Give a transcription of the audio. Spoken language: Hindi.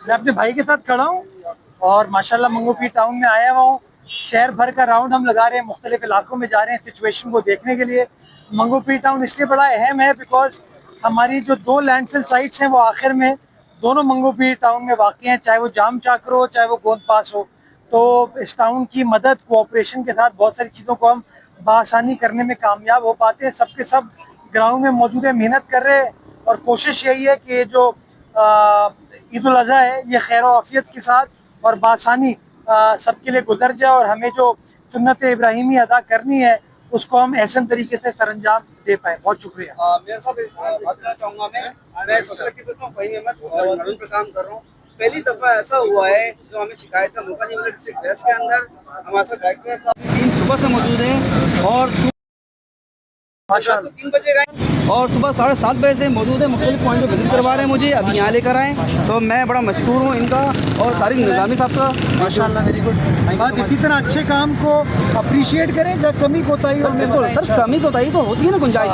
मैं अपने भाई के साथ खड़ा हूँ और माशाल्लाह मंगो पीर टाउन में आया हुआ हूँ। शहर भर का राउंड हम लगा रहे हैं, मुख्तलिफ इलाकों में जा रहे हैं सिचुएशन को देखने के लिए। मंगो पीर टाउन इसलिए बड़ा अहम है बिकॉज हमारी जो दो लैंडफिल साइट्स हैं वो आखिर में दोनों मंगो पीर टाउन में वाक़ हैं, चाहे वो जाम चाकर हो चाहे वो गोंद पास हो। तो इस टाउन की मदद कोऑपरेशन के साथ बहुत सारी चीज़ों को हम बआसानी करने में कामयाब हो पाते हैं। सबके सब ग्राउंड में मौजूद है, मेहनत कर रहे हैं और कोशिश यही है कि जो ईद उल अज़हा है ये खैर आफियत के साथ और बआसानी सबके लिए गुजर जाए और हमें जो सुन्नत इब्राहिमी अदा करनी है उसको हम ऐसे तरीके से सरअंजाम दे पाए। बहुत शुक्रिया। मेरे साहब बात करना चाहूँगा मैं सोसाइटी पे फ़हीम अहमद और ग्राउंड पे काम कर रहा हूँ। पहली दफ़ा ऐसा हुआ है जो हमें शिकायत का मौका नहीं मिला डिस्ट्रिक्ट वेस्ट के अंदर। हमारे साथ डायरेक्टर साहब टीम सुबह से मौजूद हैं और माशाल्लाह 3 बजे गए और सुबह 7:30 बजे से मौजूद है। मुख्तलिफ पॉइंट पर विजिट करवा रहे हैं मुझे, अभी यहाँ लेकर आए। तो मैं बड़ा मशहूर हूँ इनका और तारिक निज़ामी साहब का। माशाल्लाह वेरी गुड। बस इसी तरह अच्छे काम को अप्रिशिएट करें, जब कमी कोताही हो हमें बिल्कुल सर, कमी कोताही तो होती है ना, गुंजाइश